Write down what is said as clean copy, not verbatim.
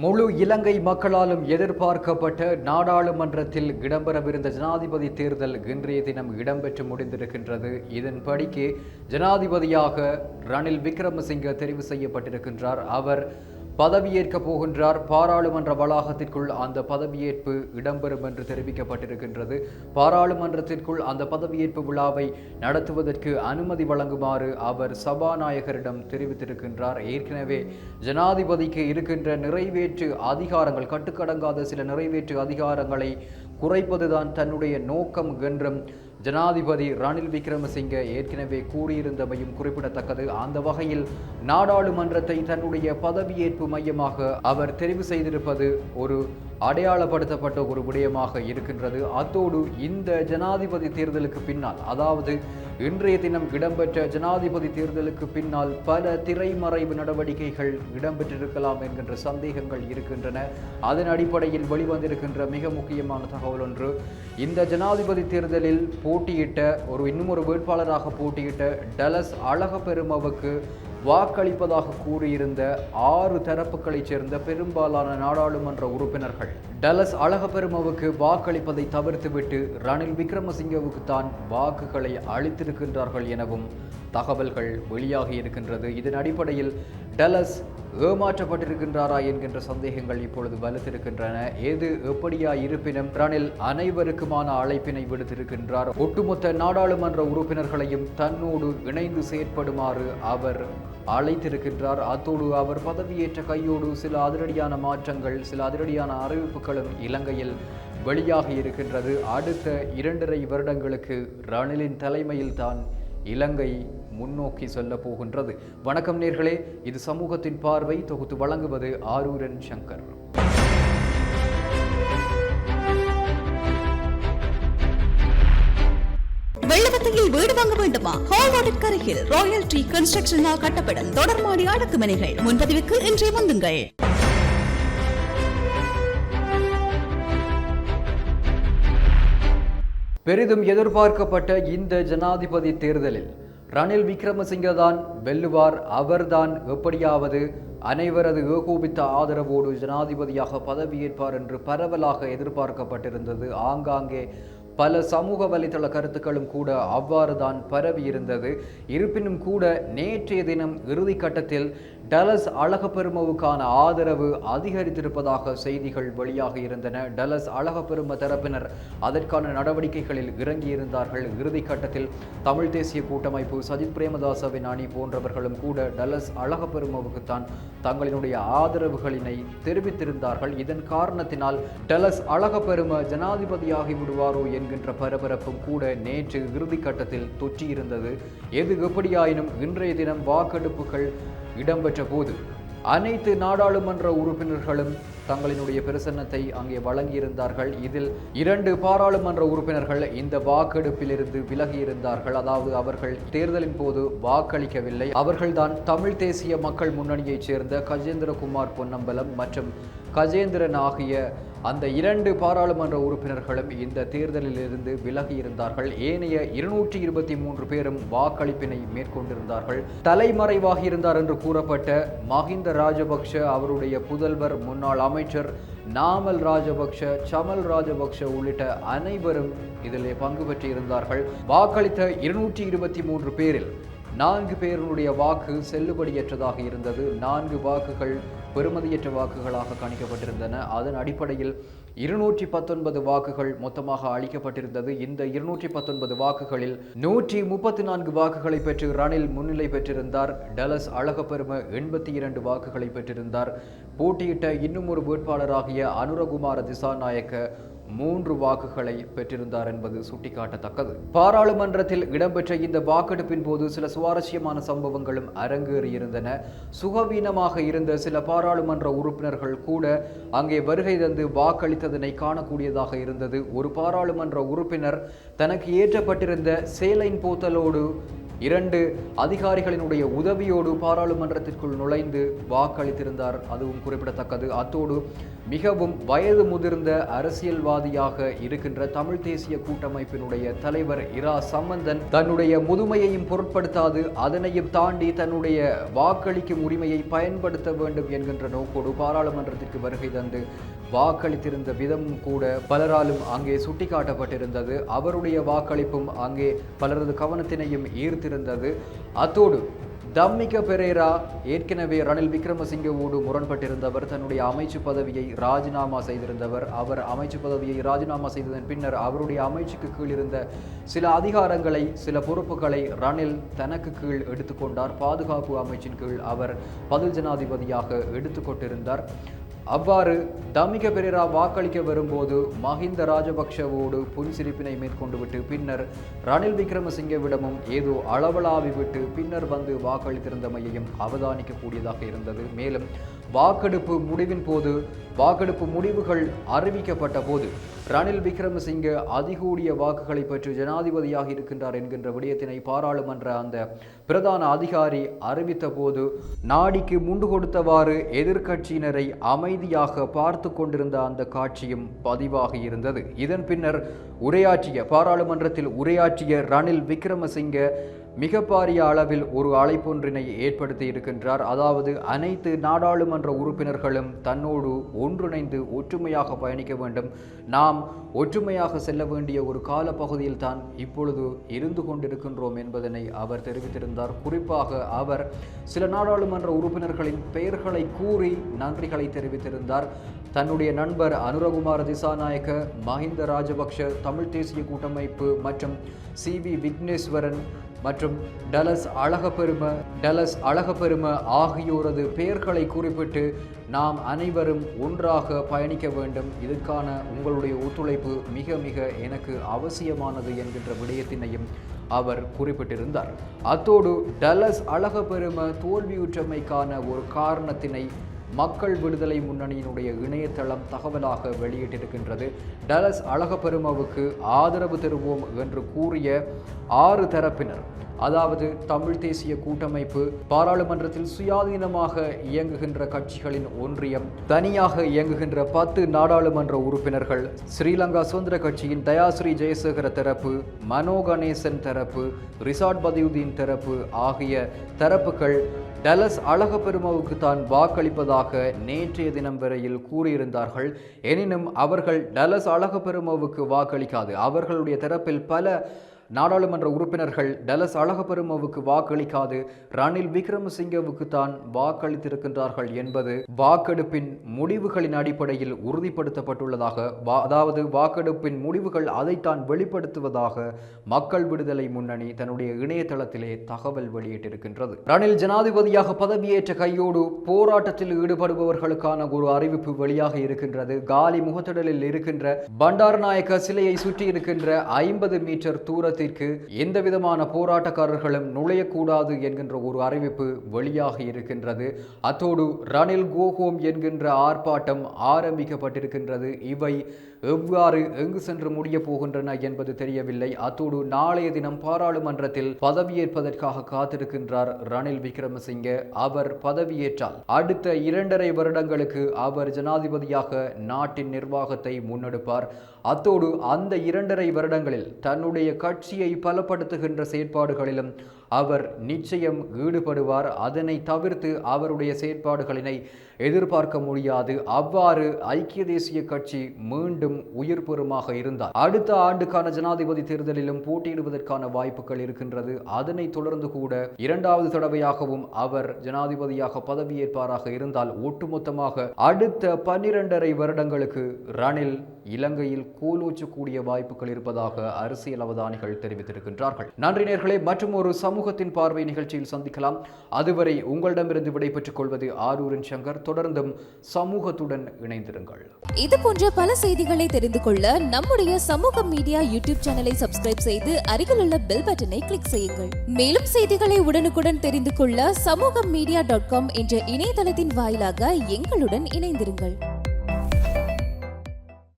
முழு இலங்கை மக்களாலும் எதிர்பார்க்கப்பட்ட நாடாளுமன்றத்தில் இடம்பெறவிருந்த ஜனாதிபதி தேர்தல் இன்றைய தினம் இடம்பெற்று முடிந்திருக்கின்றது. இதன்படிக்கு ஜனாதிபதியாக ரணில் விக்ரமசிங்க தெரிவு செய்யப்பட்டிருக்கின்றார். அவர் பதவியேற்க போகின்றார். பாராளுமன்ற வளாகத்திற்குள் அந்த பதவியேற்பு இடம்பெறும் என்று தெரிவிக்கப்பட்டிருக்கின்றது. பாராளுமன்றத்திற்குள் அந்த பதவியேற்பு விழாவை நடத்துவதற்கு அனுமதி வழங்குமாறு அவர் சபாநாயகரிடம் தெரிவித்திருக்கின்றார். ஏற்கனவே ஜனாதிபதிக்கு இருக்கின்ற நிறைவேற்று அதிகாரங்கள், கட்டுக்கடங்காத சில நிறைவேற்று அதிகாரங்களை குறைப்பதுதான் தன்னுடைய நோக்கம் என்றும் ஜனாதிபதி ரணில் விக்ரமசிங்க ஏற்கனவே கூறியிருந்தமையும் குறிப்பிடத்தக்கது. அந்த வகையில் நாடாளுமன்றத்தை தன்னுடைய பதவியேற்பு மையமாக அவர் தெரிவு செய்திருப்பது ஒரு அடையாளப்படுத்தப்பட்ட ஒரு விடயமாக இருக்கின்றது. அத்தோடு இந்த ஜனாதிபதி தேர்தலுக்கு பின்னால், அதாவது இன்றைய தினம் இடம்பெற்ற ஜனாதிபதி தேர்தலுக்கு பின்னால் பல திரைமறைவு நடவடிக்கைகள் இடம்பெற்றிருக்கலாம் என்கின்ற சந்தேகங்கள் இருக்கின்றன. அதன் அடிப்படையில் வெளிவந்திருக்கின்ற மிக முக்கியமான தகவல் ஒன்று, இந்த ஜனாதிபதி தேர்தலில் போட்டியிட்ட இன்னும் ஒரு வேட்பாளராக போட்டியிட்ட டலஸ் அழகப்பெருமவுக்கு வாக்களிப்பதாக கூறியிருந்த 6 தரப்புகளைச் சேர்ந்த பெரும்பாலான நாடாளுமன்ற உறுப்பினர்கள் டலஸ் அழகப்பெருமவுக்கு வாக்களிப்பதை தவிர்த்துவிட்டு ரணில் விக்ரமசிங்கவுக்கு தான் வாக்குகளை அளித்திருக்கின்றார்கள் எனவும் தகவல்கள் வெளியாகி இருக்கின்றது. இதன் அடிப்படையில் டலஸ் ஏமாற்றப்பட்டிருக்கின்றாரா என்கின்ற சந்தேகங்கள் இப்பொழுது வலுத்திருக்கின்றன. எது எப்படியா இருப்பினும் ரணில் அனைவருக்குமான அழைப்பினை விடுத்திருக்கின்றார். ஒட்டுமொத்த நாடாளுமன்ற உறுப்பினர்களையும் தன்னோடு இணைந்து செயற்படுமாறு அவர் அழைத்திருக்கின்றார். அத்தோடு அவர் பதவியேற்ற கையோடு சில அதிரடியான மாற்றங்கள், சில அதிரடியான அறிவிப்புகளும் இலங்கையில் வெளியாகி இருக்கின்றது. அடுத்த 2.5 வருடங்களுக்கு ரணிலின் தலைமையில் தான் இலங்கை முன்னோக்கி செல்ல போகின்றது. வணக்கம் நேர்களே, இது சமூகத்தின் பார்வை. தொகுத்து வழங்குவது ஆரூரன் சங்கர். வெள்ளவத்தையில் வீடு வாங்க வேண்டுமா? ஹால்ரோடிற்கு அருகில் ராயல் ட்ரீ கன்ஸ்ட்ரக்ஷனால் கட்டப்படும் தொடர்மாடி அடுக்குமனைகள். முன்பதிவுக்கு இன்றே வந்துங்கள். பெரிதும் எதிர்பார்க்கப்பட்ட இந்த ஜனாதிபதி தேர்தலில் ரணில் விக்ரமசிங்க தான் வெல்லுவார். அவர்தான் எப்படியாவது அனைவரது ஏகோபித்த ஆதரவோடு ஜனாதிபதியாக பதவியேற்பார் என்று பரவலாக எதிர்பார்க்கப்பட்டிருந்தது. ஆங்காங்கே பல சமூக வலைதள கருத்துக்களும் கூட அவ்வாறு தான் பரவி இருந்தது. இருப்பினும் கூட நேற்றைய தினம் இறுதி கட்டத்தில் டலஸ் அழகப்பெருமவுக்கான ஆதரவு அதிகரித்திருப்பதாக செய்திகள் வெளியாக இருந்தன. டலஸ் அழகப்பெரும தரப்பினர் அதற்கான நடவடிக்கைகளில் இறங்கியிருந்தார்கள். இறுதி கட்டத்தில் தமிழ் தேசிய கூட்டமைப்பு, சஜித் பிரேமதாசவின் அணி போன்றவர்களும் கூட டலஸ் அழகப்பெருமவுக்குத்தான் தங்களினுடைய ஆதரவுகளினை தெரிவித்திருந்தார்கள். இதன் காரணத்தினால் டலஸ் அழகப்பெரும ஜனாதிபதியாகி விடுவாரோ என்கின்ற பரபரப்பும் கூட நேற்று இறுதி கட்டத்தில் தொற்றியிருந்தது. எது எப்படியாயினும் இன்றைய தினம் வாக்கெடுப்புகள் இடம்பெற்ற போது அனைத்து நாடாளுமன்ற உறுப்பினர்களும் தங்களினுடைய பிரசன்னத்தை அங்கே வழங்கியிருந்தார்கள். இதில் 2 பாராளுமன்ற உறுப்பினர்கள் இந்த வாக்கெடுப்பிலிருந்து விலகியிருந்தார்கள். அதாவது அவர்கள் தேர்தலின் போது வாக்களிக்கவில்லை. அவர்கள்தான் தமிழ் தேசிய மக்கள் முன்னணியைச் சேர்ந்த கஜேந்திரகுமார் பொன்னம்பலம் மற்றும் கஜேந்திரன் ஆகிய அந்த 2 பாராளுமன்ற உறுப்பினர்களும் இந்த தேர்தலில் இருந்து விலகியிருந்தார்கள். ஏனைய 223 பேரும் வாக்களிப்பினை மேற்கொண்டிருந்தார்கள். தலைமறைவாக இருந்தார் என்று கூறப்பட்ட மஹிந்த ராஜபக்ஷ, அவருடைய புதல்வர் முன்னாள் அமைச்சர் நாமல் ராஜபக்ஷ, சமல் ராஜபக்ஷ உள்ளிட்ட அனைவரும் இதிலே பங்கு பெற்றிருந்தார்கள். வாக்களித்த 223 பேரில் 4 பேருடைய வாக்கு செல்லுபடியற்றதாக இருந்தது. 4 வாக்குகள் பெறுமதியற்ற வாக்குகளாக கணிக்கப்பட்டிருந்தன. அதன் அடிப்படையில் 219 வாக்குகள் மொத்தமாக அளிக்கப்பட்டிருந்தது. இந்த 219 வாக்குகளில் 134 வாக்குகளை பெற்று ரணில் முன்னிலை பெற்றிருந்தார். டலஸ் அழகப்பெரும 82 வாக்குகளை பெற்றிருந்தார். போட்டியிட்ட இன்னும் ஒரு வேட்பாளராகிய அனுரகுமார திசாநாயக்க 3 வாக்குகளை பெற்றிருந்தார் என்பது சுட்டிக்காட்டத்தக்கது. பாராளுமன்றத்தில் இடம்பெற்ற இந்த வாக்கெடுப்பின் போது சில சுவாரஸ்யமான சம்பவங்களும் அரங்கேறியிருந்தன. சுகவீனமாக இருந்த சில பாராளுமன்ற உறுப்பினர்கள் கூட அங்கே வருகை தந்து வாக்களித்ததனை காணக்கூடியதாக இருந்தது. ஒரு பாராளுமன்ற உறுப்பினர் தனக்கு ஏற்றப்பட்டிருந்த சேலைன் போத்தலோடு 2 அதிகாரிகளினுடைய உதவியோடு பாராளுமன்றத்திற்குள் நுழைந்து வாக்களித்திருந்தார். அதுவும் குறிப்பிடத்தக்கது. அத்தோடு மிகவும் வயது முதிர்ந்த அரசியல்வாதியாக இருக்கின்ற தமிழ் தேசிய கூட்டமைப்பினுடைய தலைவர் இரா சம்பந்தன் தன்னுடைய முதுமையையும் பொருட்படுத்தாது அதனையும் தாண்டி தன்னுடைய வாக்களிக்கும் உரிமையை பயன்படுத்த வேண்டும் என்கின்ற நோக்கோடு பாராளுமன்றத்திற்கு வருகை தந்து வாக்களித்திருந்த விதமும் கூட பலராலும் அங்கே சுட்டிக்காட்டப்பட்டிருந்தது. அவருடைய வாக்களிப்பும் அங்கே பலரது கவனத்தினையும் ஈர்த்திருந்தது. அத்தோடு தம்மிக பெரேரா ஏற்கனவே ரணில் விக்ரமசிங்கவோடு முரண்பட்டிருந்தவர், தன்னுடைய அமைச்சு பதவியை ராஜினாமா செய்திருந்தவர். அவர் அமைச்சு பதவியை ராஜினாமா செய்ததன் பின்னர் அவருடைய அமைச்சுக்கு கீழ் இருந்த சில அதிகாரங்களை, சில பொறுப்புகளை ரணில் தனக்கு கீழ் எடுத்துக்கொண்டார். பாதுகாப்பு அமைச்சின் கீழ் அவர் பதில் ஜனாதிபதியாக எடுத்துக்கொண்டிருந்தார். அவ்வாறு தம்மிக பெரேரா வாக்களிக்க வரும்போது மஹிந்த ராஜபக்ஷவோடு புன்சிரிப்பினை மேற்கொண்டு விட்டு பின்னர் ரணில் விக்ரமசிங்கவிடமும் ஏதோ அளவலாவி விட்டு பின்னர் வந்து வாக்களித்திருந்தமையையும் அவதானிக்கக்கூடியதாக இருந்தது. மேலும் வாக்கெடுப்பு முடிவின் போது, வாக்கெடுப்பு முடிவுகள் அறிவிக்கப்பட்ட போது ரணில் விக்ரமசிங்க அதிகூடிய வாக்குகளை பெற்று ஜனாதிபதியாக இருக்கின்றார் என்கின்ற விடயத்தினை பாராளுமன்ற அந்த பிரதான அதிகாரி அறிவித்த போது நாடிக்கு முண்டு கொடுத்தவாறு எதிர்க்கட்சியினரை அமைதியாக பார்த்து கொண்டிருந்த அந்த காட்சியும் பதிவாகி இருந்தது. இதன் பின்னர் பாராளுமன்றத்தில் உரையாற்றிய ரணில் விக்ரமசிங்க மிக பாரிய அளவில் ஒரு அழைப்பொன்றினை ஏற்படுத்தி இருக்கின்றார். அதாவது அனைத்து நாடாளுமன்ற உறுப்பினர்களும் தன்னோடு ஒன்றிணைந்து ஒற்றுமையாக பயணிக்க வேண்டும், நாம் ஒற்றுமையாக செல்ல வேண்டிய ஒரு காலப்பகுதியில் தான் இப்பொழுது இருந்து கொண்டிருக்கின்றோம் என்பதனை அவர் தெரிவித்திருந்தார். குறிப்பாக அவர் சில நாடாளுமன்ற உறுப்பினர்களின் பெயர்களை கூறி நன்றிகளை தெரிவித்திருந்தார். தன்னுடைய நண்பர் அனுரகுமார திசாநாயக்க, மஹிந்த ராஜபக்ஷ, தமிழ் தேசிய கூட்டமைப்பு மற்றும் CV விக்னேஸ்வரன் மற்றும் டலஸ் அழகப்பெரும ஆகியோரது பெயர்களை குறிப்பிட்டு நாம் அனைவரும் ஒன்றாக பயணிக்க வேண்டும், இதற்கான உங்களுடைய ஒத்துழைப்பு மிக மிக எனக்கு அவசியமானது என்கின்ற விடயத்தினையும் அவர் குறிப்பிட்டிருந்தார். அத்தோடு டலஸ் அழகப்பெரும தோல்வியுற்றமைக்கான ஒரு காரணத்தினை மக்கள் விடுதலை முன்னணியினுடைய இணையதளம் தகவலாக வெளியிட்டிருக்கின்றது. டலஸ் அழகப்பெருமவுக்கு ஆதரவு தருவோம் என்று கூறிய 6 தரப்பினர், அதாவது தமிழ் தேசிய கூட்டமைப்பு, பாராளுமன்றத்தில் சுயாதீனமாக இயங்குகின்ற கட்சிகளின் ஒன்றியம், தனியாக இயங்குகின்ற 10 நாடாளுமன்ற உறுப்பினர்கள், ஸ்ரீலங்கா சுதந்திர கட்சியின் தயாஸ்ரீ ஜெயசேகர தரப்பு, மனோ கணேசன் தரப்பு, ரிசாட் பதியுதீன் தரப்பு ஆகிய தரப்புகள் டலஸ் அழகப்பெருமவுக்கு தான் வாக்களிப்பதாக நேற்றைய தினம் வரையில் கூறியிருந்தார்கள். எனினும் அவர்கள் டலஸ் அழகப்பெருமவுக்கு வாக்களிக்காது, அவர்களுடைய தரப்பில் பல நாடாளுமன்ற உறுப்பினர்கள் டலஸ் அழகப்பெருமவுக்கு வாக்களிக்காது ரணில் விக்ரமசிங்கவுக்கு தான் வாக்களித்திருக்கின்றார்கள் என்பது வாக்கெடுப்பின் முடிவுகளின் அடிப்படையில் உறுதிப்படுத்தப்பட்டுள்ளதாக, அதாவது வாக்கெடுப்பின் முடிவுகள் அதைத்தான் வெளிப்படுத்துவதாக மக்கள் விடுதலை முன்னணி தன்னுடைய இணையதளத்திலே தகவல் வெளியிட்டிருக்கின்றது. ரணில் ஜனாதிபதியாக பதவியேற்ற கையோடு போராட்டத்தில் ஈடுபடுபவர்களுக்கான ஒரு அறிவிப்பு வெளியாக இருக்கின்றது. காலி முகத்திடலில் இருக்கின்ற பண்டாரநாயக்க சிலையை சுற்றி இருக்கின்ற 50 மீட்டர் தூரத்தில் எந்த விதமான போராட்டக்காரர்களும் நுழையக்கூடாது என்கின்ற ஒரு அறிவிப்பு வெளியாகி இருக்கின்றது. அத்தோடு ரணில் கோஹோம் என்கின்ற ஆர்ப்பாட்டம் ஆரம்பிக்கப்பட்டிருக்கின்றது. இவை எவ்வாறு எங்கு சென்று முடிய போகின்றன என்பது தெரியவில்லை. அத்தோடு நாளைய தினம் பாராளுமன்றத்தில் பதவியேற்பதற்காக காத்திருக்கின்றார் ரணில் விக்ரமசிங்க. அவர் பதவியேற்றால் அடுத்த 2.5 வருடங்களுக்கு அவர் ஜனாதிபதியாக நாட்டின் நிர்வாகத்தை முன்னெடுப்பார். அத்தோடு அந்த 2.5 வருடங்களில் தன்னுடைய கட்சியை பலப்படுத்துகின்ற செயற்பாடுகளிலும் அவர் நிச்சயம் ஈடுபடுவார். அதனை தவிர்த்து அவருடைய செயற்பாடுகளினை எதிர்பார்க்க முடியாது. அவ்வாறு ஐக்கிய தேசிய கட்சி மீண்டும் உயிர் பெறுமாக இருந்தார் அடுத்த ஆண்டுக்கான ஜனாதிபதி தேர்தலிலும் போட்டியிடுவதற்கான வாய்ப்புகள் இருக்கின்றது. அதனை தொடர்ந்து கூட 2வது தடவையாகவும் அவர் ஜனாதிபதியாக பதவியேற்பாராக இருந்தால் ஒட்டுமொத்தமாக அடுத்த 12.5 வருடங்களுக்கு ரணில் இலங்கையில் கோலோச்சக்கூடிய வாய்ப்புகள் இருப்பதாக அரசியல் அவதானிகள் தெரிவித்திருக்கின்றார்கள். நன்றி நேயர்களே, மற்றும் ஒரு சமூகத்தின் பார்வை நிகழ்ச்சியில் சந்திக்கலாம். அதுவரை உங்களிடமிருந்து விடைபெற்றுக் கொள்வது ஆரூரின் சங்கர். தொடர்ந்தும் சமூகத்துடன் இணைந்திருங்கள். இது போன்ற பல செய்திகளை தெரிந்து கொள்ள நம்முடைய சமூக மீடியா யூடியூப் சேனலை சப்ஸ்கிரைப் செய்து அருகில் உள்ள பெல் பட்டனை கிளிக் செய்யுங்கள். மேலும் செய்திகளை உடனுக்குடன் தெரிந்து கொள்ள சமூகமீடியா.com என்ற இணையதளத்தின் வாயிலாக எங்களுடன் இணைந்திருங்கள்.